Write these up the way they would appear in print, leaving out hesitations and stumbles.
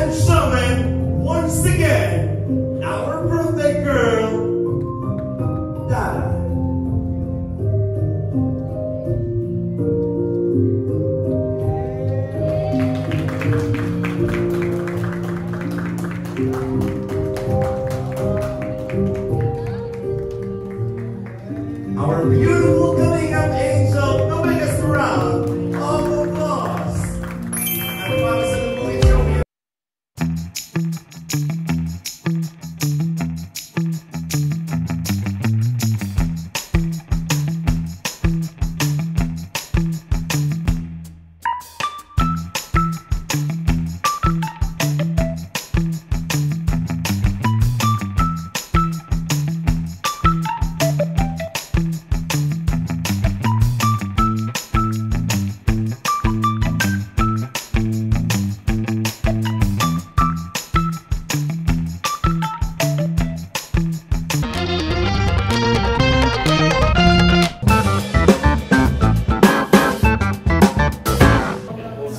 and gentlemen, once again, our birthday girl, Dara. Our beautiful coming up angel, the biggest round of applause. At para sa lubuhin show here.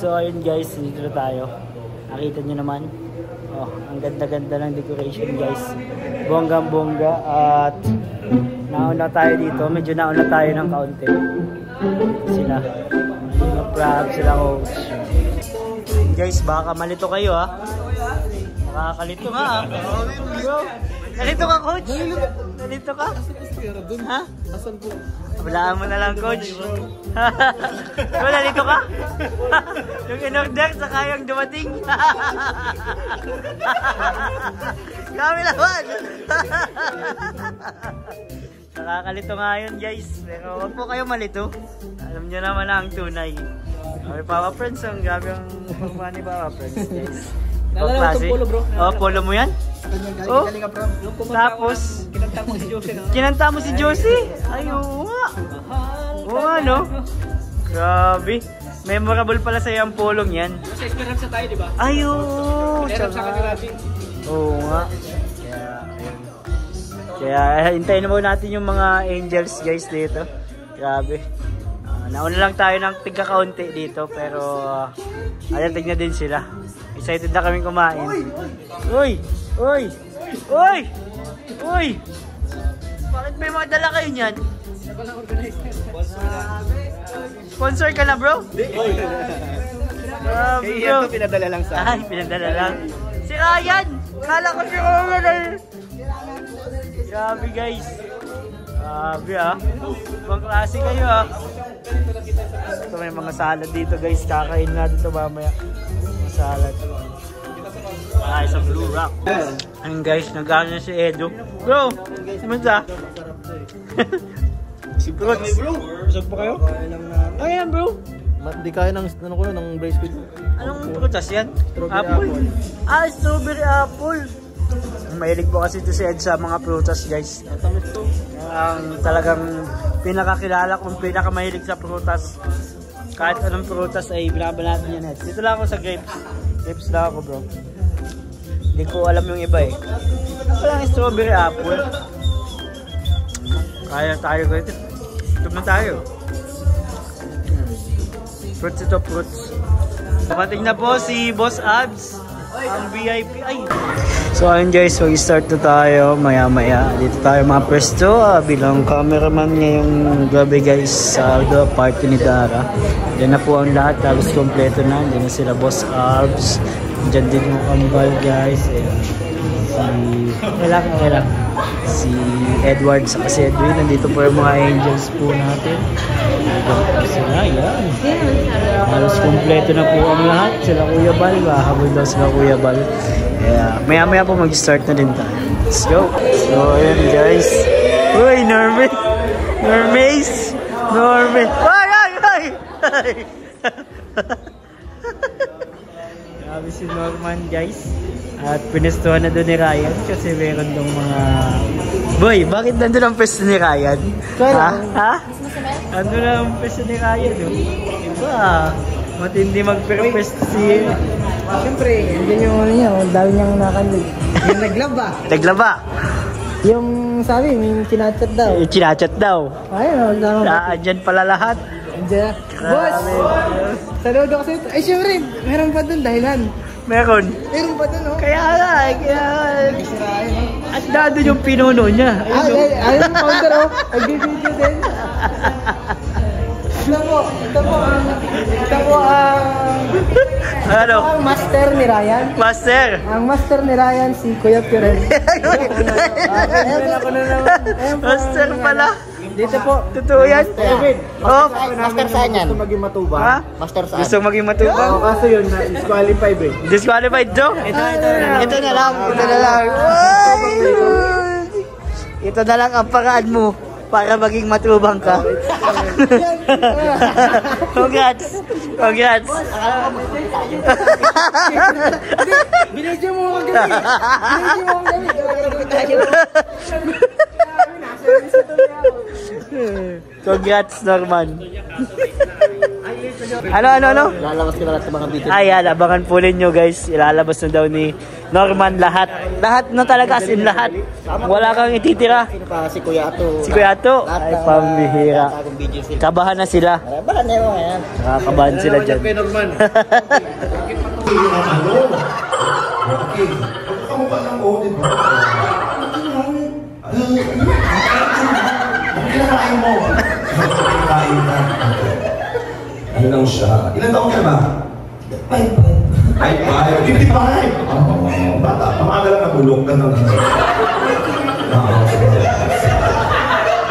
So ayun guys, dito na tayo. Nakita nyo naman. Oh, ang ganda-ganda ng decoration guys. Bonggang-bongga at nauna tayo dito. Medyo nauna tayo ng kaunti. Sila. Proud sila coach. Guys, baka malito kayo ha. Makakalito nga ha. Bro, nalito ka coach? Nalito ka? Ha? Walaan mo na lang coach. Bro, nalito ka? Yung in-order sa kayang dumating. Kami naman. Nakakalito nga yun guys. Pero huwag po kayo malito. Alam nyo naman na ang tunay. Okay, Papa Friends. Ang grabe ang pagmana ni Papa Friends guys. Nalala mo itong polo bro? Oh, polo mo yan? Oh, tapos kinanta mo si Josie no? Kinanta mo si Josie? Ay, oo nga. Oo nga no? Grabe. Memorable pala sa'yo ang polong yan. Sa experience na tayo diba? Ay, oo. Meron sa kanila. Oo nga. Kaya hintayin na muna natin yung mga angels guys dito. Grabe. Nauna lang tayo ng tigka-kaunti dito pero ayan, tignan din sila. Excited na kaming kumain. Uy! Uy! Uy! Uy! Bakit may mga dala kayo niyan? Sponsor ka na bro? Grabe bro. Ito pinadala lang sa akin. Ay, pinadala lang. Si Ryan! Kala ko si Ryan! Grabe guys. Grabe ah. Ibang klase kayo ah. Ito may mga salad dito guys. Kakain na dito mamaya. Salad. Ay, sa Blue Rock. Ayun guys, nag-ano na si Edo. Bro, kumunta? si Fruits. Busog pa kayo? Ayan bro. Hindi kaya ng ano ko ng brace ko. Anong prutas yan? Apple? Ah, strawberry apple. Mahilig po kasi ito si Ed sa mga prutas guys. Ang talagang pinakakilala kung pinakamahilig sa prutas. Kahit anong prutas ay binabanatan niya Ed. Dito lang ako sa grapes. Grapes lang ako bro. Hindi ko alam yung iba eh. Walang strawberry apple. Kaya tayo guys. Ito na tayo. Fruits ito, fruits. Dumating na po si Boss Abs. Ang VIP. Ay! So ayun guys, mag-start na tayo maya-maya. Dito tayo mga pwesto bilang cameraman ngayong gabi guys sa party ni Dara. Diyan na po ang lahat, tapos kompleto na. Diyan na sila Boss Abs. Diyan din yung kambal guys. Si Edward sa si Edwin. Nandito po yung mga angels po natin. Nandito po sila. Yan. Halos kompleto na po ang lahat. Sila Kuya Bal. Habol daw sila Kuya Bal. Maya-maya po mag-start na din tayo. Let's go. So, ayan guys. Uy, Norman. Normace. Norman. Ay, ay, ay! Grabe si Norman guys. At pinestuhan na doon ni Ryan kasi meron dong mga... Boy, bakit nandun ang pwesto ni Ryan? Ha? Ha? Ano na ang pwesto ni Ryan? Diba? Matindi magpwesto si... Siyempre, yun yung ano niya, dami niyang nakalig. Yung naglaba. Naglaba? Yung sabi, may chinachat daw. Chinachat daw? Ayun, dyan pala lahat. Andiyan. Boss! Saludo kasi ito. Ay, siyempre, meron pa dun dahilan. Meron. Meron pa dun, oh. Kaya nga, at dado yung pinuno niya. Ayun yung founder, oh. Nag-video din. Ito po Ano? ang master ni Ryan. Master! Ang master ni Ryan, si Kuya Pirel. Ako na naman. Master pala. Dito po. Totoo yan? Oh, Master saan yan? Gusto maging matubang. ha? Master saan? Gusto maging matubang? Oo, kaso yun, disqualified eh. Disqualified, Joe? Ito na lang. Ito na lang ang paraan mo para maging matubang ka. Congrats! Congrats! Binidyo mo ako gabi. Binidyo mo ako gabi. Congrats, Norman. Ano? Lalabas ka na lahat sa mga video. Ay, alabangan po ninyo guys. Ilalabas na daw ni Norman lahat. Lahat na talaga, as in lahat. Wala kang ititira. Sino pa? Si Kuya Ato. Si Kuya Ato, ay pambihira. Kabahan na sila. Baka na yun, ayan. Nakakabahan sila dyan. Okay. Kamukha ng O, di ba? Kinakain mo. Kinakain ka. Ano lang siya? Ilan taong ka ba? 55. 55? Oo. Bata. Pamaga lang nabulok ka ng...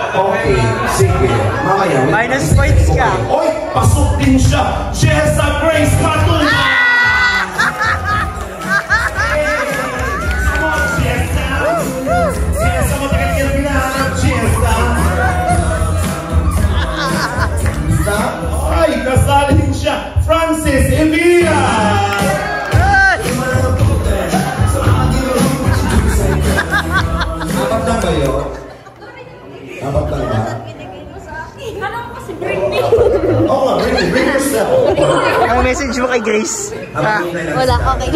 Okay. Sige. Mamaya. Minus points ka. Oy! Pasok din siya! Jessa Grace Patuna! Ay, kasali din siya, Francis Evilla! Apat lang ba yun? Apat lang ba? Alam ko kasi bring me. Oo nga, bring yourself. Ang message mo kay Grace? Wala, okay.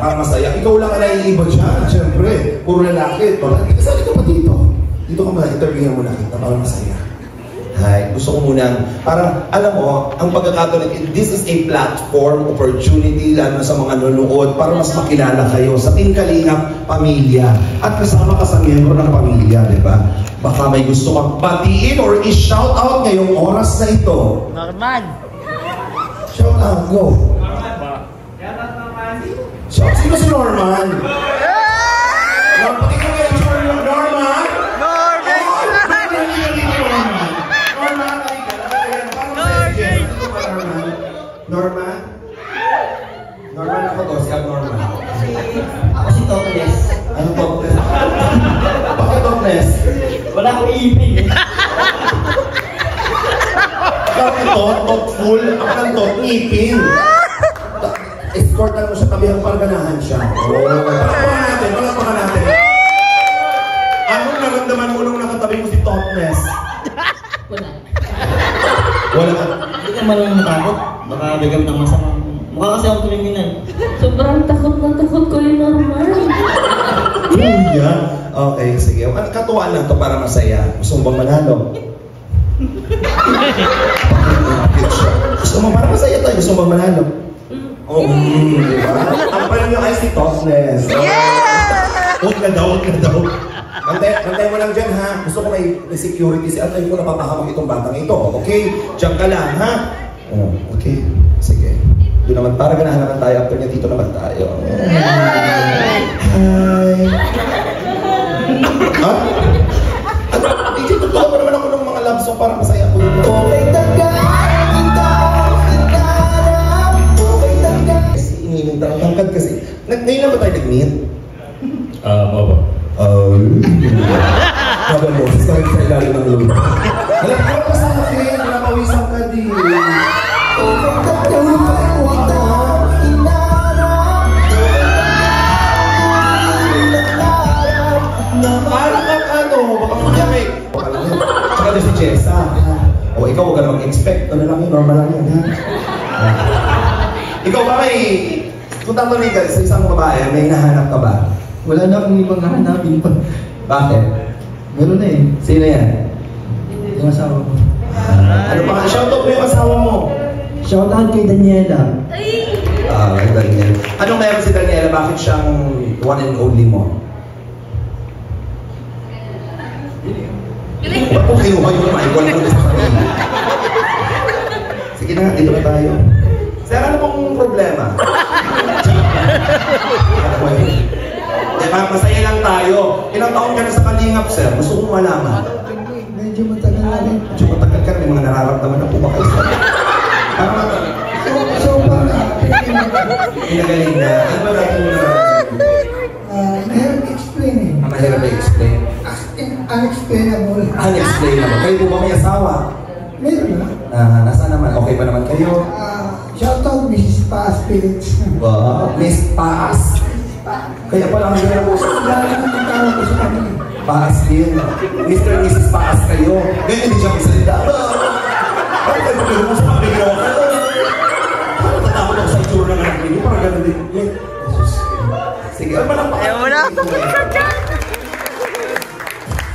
Para masaya. Ikaw lang ang naiiba dyan, syempre. Puro lalaki. Kasali ka pa dito. Dito ka muna, interviewin mo na kita para masaya. Hi, gusto ko muna, parang, alam mo, ang pagkakataon, this is a platform, opportunity, lalo sa mga nanonood, para mas makilala kayo sa Team Kalingap Pamilya. At kasama ka sa miyembro ng pamilya, di ba? Baka may gusto kang batiin or i-shout out ngayong oras na ito. Norman! Shout out, go. Shout, sino si Norman? Pakinggan mo yung show yung Norman? Norman? Norman ako to, si Norman. Ako si Topless. Ano Topless? Bakit Topless? Wala akong ipin eh. Bakit to? Thoughtful? Ako lang to, ngipin. Escort lang mo siya, tabihang parganahan siya. Palakpakan natin. Anong naramdaman mo nung nakatabi mo si Topless? Wala. Wala ka. Hindi ka marunong matakot. Baka bigam ng masama. Mukha kasi akong kriminal. Sobrang takot na takot ko yung Norman. Yeah. Okay, sige. Katuwaan lang to para masaya. Gusto mo bang manalo? Gusto mo para masaya tayo? Gusto mo bang manalo? Oo, di ba? Ang pala nyo ay si Topless. Yeah! Huwag na daw. Antay mo lang dyan, ha? Gusto ko may security si Antay ko napapahamak itong batang ito. Okay? Diyan ka lang, ha? Oh, okay. Sige. Doon naman, para ganahan naman tayo. After niya, dito naman tayo. Hi! Ha? Hindi, totoo pa naman ako ng mga love song para masaya ko dito. Kasi iniling tangkad kasi. Ngayon na ba tayo nag-meet? Opo. Habang boses ka rin sa ilalim ng lupa. Alam ko pa sa akin, napawisan ka din. Parang kang ano, baka magyamay. Tsaka na si Jessa. O ikaw, huwag ka na mag-expect. Ano lang yun, normal lang yun, ha? Ikaw ba may... Kung tatanungin ka sa isang babae, may hinahanap ka ba? Wala na akong ibang hahanapin pa. Bakit? Meron na eh. Sino yan? Yung asawa ko. Ano pa? Shoutout mo yung asawa mo. Shout out kay Daniela. Ay! Daniel. Anong meron si Daniela? Bakit siyang one and only mo? Ba't po kinuha yung mic? Wala ko sa kanila. Sige na, dito na tayo. Sir, ano pong problema? Masaya lang tayo. Ilang taon ka na sa Kalingap, sir? Gusto kong malaman. Medyo matagal na rin. Medyo matagal ka na. May mga nararamdaman na po ba kayo, sir? Sobrang Pinagaling na. Ano ba dati mo mahirap i-explain eh. mahirap i-explain? Unexplainable. Unexplainable. Kayo po ba may asawa? Meron na. Nasaan naman? Okay ba naman kayo? Shoutout Mrs. Paas Phillips. Wow. Miss Paas. Kaya pala ang gano'n po sa Tawag ko sa kanila. Paas din. Mr. and Mrs. Paas kayo. Ganyan din siya magsalita. Bakit kayo magiging sa mga bigyan ako? Parang tatakot ako sa itsura ng anak ninyo. Parang gano'n din. Sige, ano ba lang pa? Ayaw mo na.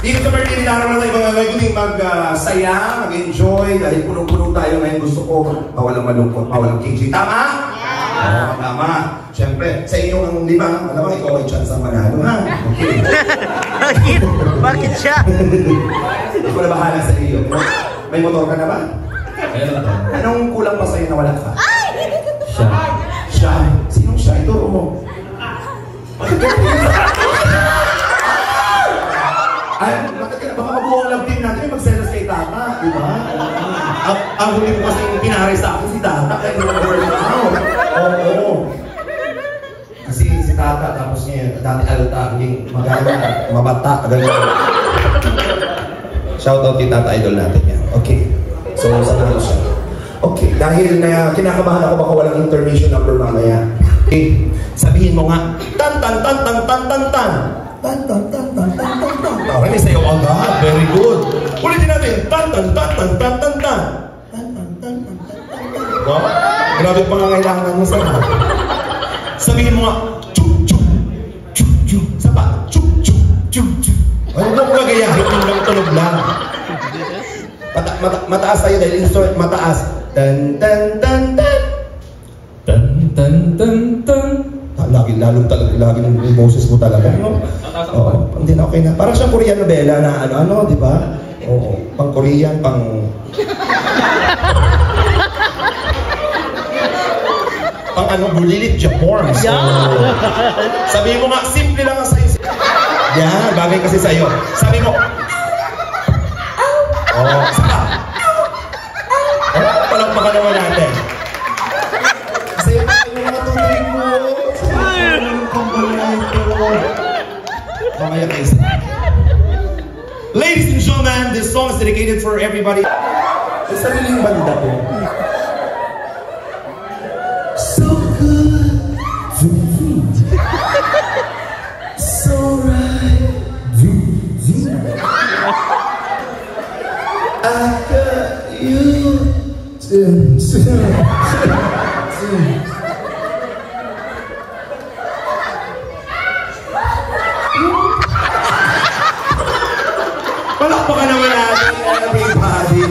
Dito sa birthday ni Dara na tayo mga kuning mag-saya, mag-enjoy. Dahil punong-puno tayo ngayon. Gusto ko mawalang malungkot, mawalang KJ. Tama? Oo, tama. Siyempre, sa inyo ang lima, alam mo, ikaw ay chance ang manalo, ha? Okay. Bakit siya? Hindi ko na bahala sa iyo. May motor ka na ba? Meron ako. Anong kulang pa sa'yo na wala ka? Siya. Siya. Sinong siya? Ituro mo. Ay, baka mabuhang love team natin, may magselos kay Tata, di ba? Ang huli mo kasi pinari sa akin si Tata, kaya hindi mag-work out. Oo. Kasi si Tata, tapos niya, dati alta, hindi maganda, mabata, ganyan. Shoutout kay Tata, idol natin yan. Okay. So, saan na siya? Okay, dahil na kinakabahan ako baka walang intermission number mamaya. Okay, sabihin mo nga, tan tan tan tan tan tan tan. Tan tan tan tan tan tan tan. Parang may sayo agad. Very good. Ulitin natin. Tan tan tan tan tan tan tan. Tan tan tan tan tan tan. Wow. Grabe pangangailangan mo sa sabihin mo nga, chuk chuk chuk chuk. Sapa, chuk chuk chuk chuk. Ano ba gagayahin? Yung lang tunog lang. Mataas tayo dahil instrument mataas. Tan tan tan tan. Tan tan tan tan. Lagi ng boses mo talaga, no? Oo, hindi na okay na. Parang siyang Korean novela na ano, di ba? Oo, pang Korean, pang ano, bulilit Japan. So, sabihin mo nga, simple lang ang sa'yo. Yan, bagay kasi sa'yo. Sabi mo, saka. Palakpakan naman natin. Kasi yung mga tutuloy mo. Mamaya kayo sa ladies and gentlemen, this song is dedicated for everybody. Sa sariling banda po. So good. So right. I got you. Palakpakan naman natin ang everybody.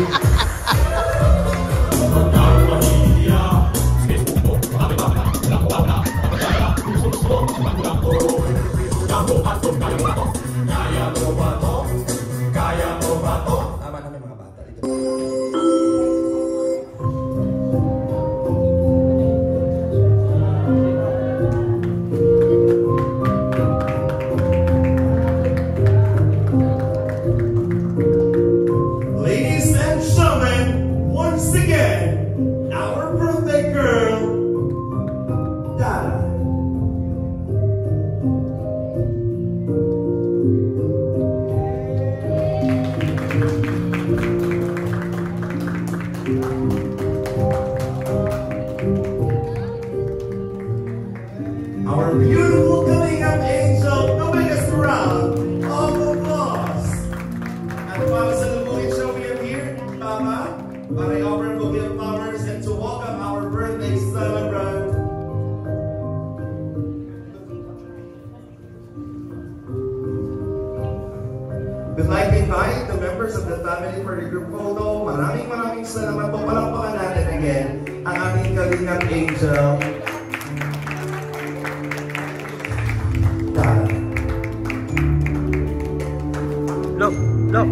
Tama na mga bata. Ladies and gentlemen, once again, our birthday girl, Dara. Our beautiful coming up angel, the biggest round of applause. And para sa lubuhin siya, we are here, Mama, para i-offer bouquet of flowers and to welcome our birthday celebrant. We'd like to invite the members of the family for the group photo. Maraming salamat po. Palakpakan natin again ang ating Kalingap Angel. Ito.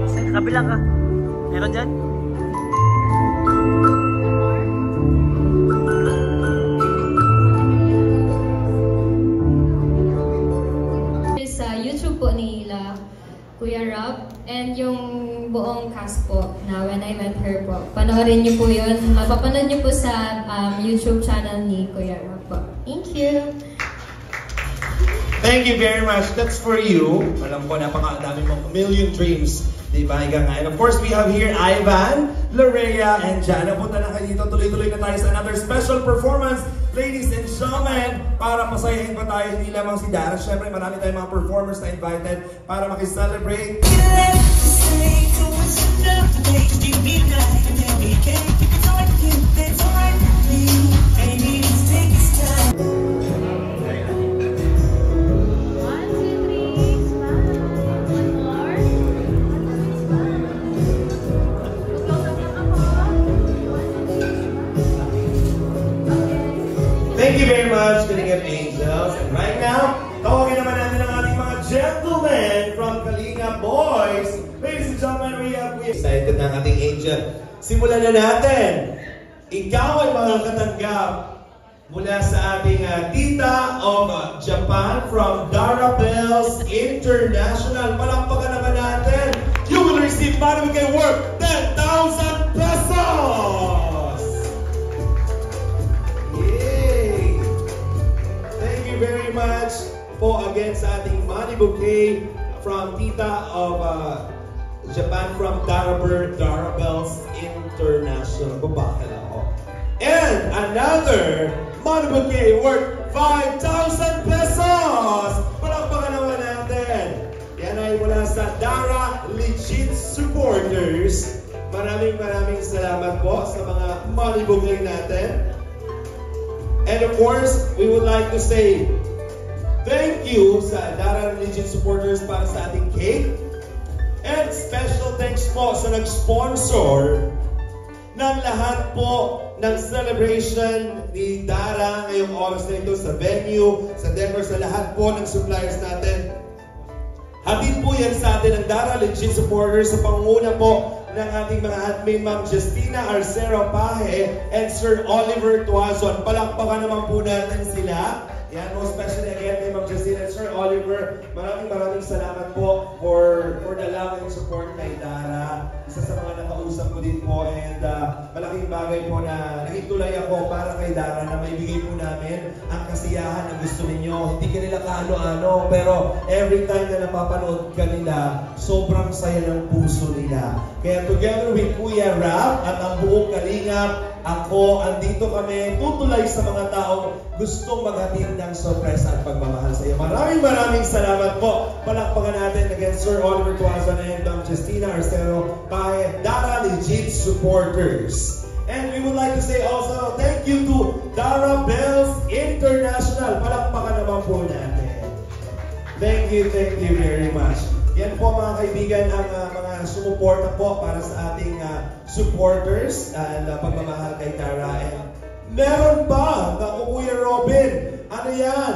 Sa kabila ka. Meron dyan? Sa YouTube po nila, Kuya Rob, and yung buong cast po na When I Met Her po. Panoorin niyo po yun. Mapapanood niyo po sa YouTube channel ni Kuya Rob po. Thank you! Thank you very much. That's for you. Alam ko, napakadami mong million dreams. Diba? And of course, we have here Ivan, Lorea, and Jana. Punta na kayo dito. Tuloy-tuloy na tayo sa another special performance. Ladies and gentlemen, para masayahin pa tayo, hindi lamang si Dara. Siyempre, marami tayong mga performers na invited para makiselebrate. Thank you very much, Kalingap Angels. And right now, tawagin naman natin ang ating mga gentlemen from Kalingap Boys. Ladies and gentlemen, we excited na ang ating angel. Simulan na natin. Ikaw ay makakatanggap mula sa ating Tita of Japan from Dara Bells International. Palakpakan naman natin. You will receive money we can work 10,000 pesos! Very much po again sa ating money bouquet from Tita of Japan from Dara Bells International. Babakala ako. And another money bouquet worth 5,000 pesos! Palakpakan naman natin. Yan ay mula sa Dara Legit Supporters. Maraming salamat po sa mga money bouquet natin. And of course, we would like to say thank you sa Dara Legit Supporters para sa ating cake. And special thanks po sa nag-sponsor ng lahat po ng celebration ni Dara ngayong oras na ito sa venue, sa Denver, sa lahat po ng suppliers natin. Hatid po yan sa atin ng Dara Legit Supporters sa panguna po ng ating mga admin, Ma'am Justina Arcero Pahe and Sir Oliver Tuazon. Palakpakan naman po natin sila. Yan, most especially again kay Ma'am Justina and Sir Oliver. Maraming salamat po for the love and support kay Dara. Isa sa mga nakausap ko din po and malaking bagay po na naging tulay ako para kay Dara na may bigay po namin ang kasiyahan na gusto ninyo. Hindi ka nila kaano-ano, pero every time na napapanood ka nila, sobrang saya ng puso nila. Kaya together with Kuya Rap at ang buong Kalingap, ako, andito kami tutulay sa mga taong gustong maghatid ng sorpresa at pagmamahal sa iyo. Maraming salamat po. Palakpakan natin again Sir Oliver Tuazon and Ma'am Justina Arcero by Dara Legit Supporters. And we would like to say also thank you to Dara Bells International. Palakpakan naman po natin. Thank you very much. Yan po mga kaibigan ang mga sumuporta po para sa ating supporters and pagmamahal kay Dara. And meron pa, naku Kuya Robin, ano yan?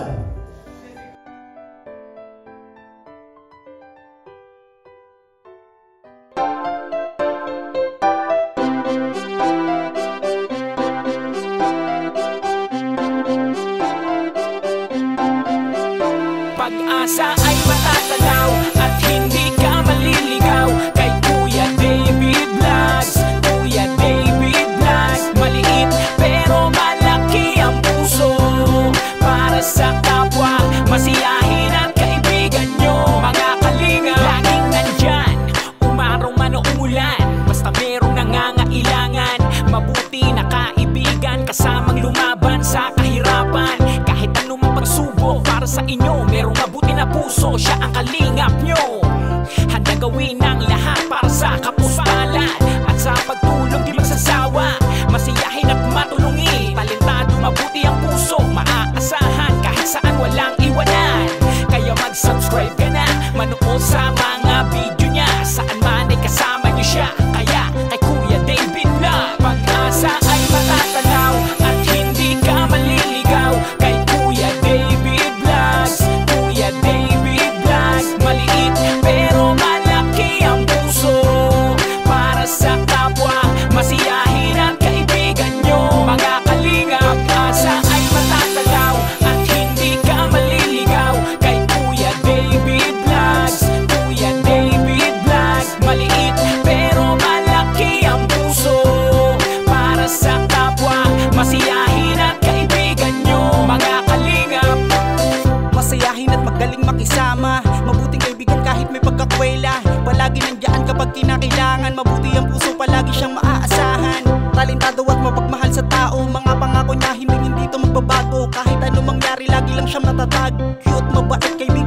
Pag-asa ay matatanaw at hindi ka maliligaw kay Kuya David Vlogs. Kuya David Vlogs, maliit pero malaki ang puso para sa kapwa, masiyahin at kaibigan nyo. Mga kalinga, laging nandyan, umaraw man o umulan, basta merong nangangailangan. Mabuti na kaibigan, kasamang lumaban sa kahirapan. Kahit anong pagsubok para sa inyo, merong mabuti na puso, siya ang kalingap nyo. Handa gawin ang lahat para sa kapustalan at sa pagtulong di magsasawa, masiyahin at matulungin. Talentado, mabuti ang puso, maaasahan kahit saan walang iwanan. Kaya mag-subscribe ka na, manood sa mga video niya, saan man ay kasama niyo siya. Kaya kay Kuya David Vlog, pag-asa ay matatanaw at hindi ka maliligaw kay Kuya David Vlogs. Kuya David Vlogs, maliit pero malaki siyang matatag. Cute, mabait, kaibigan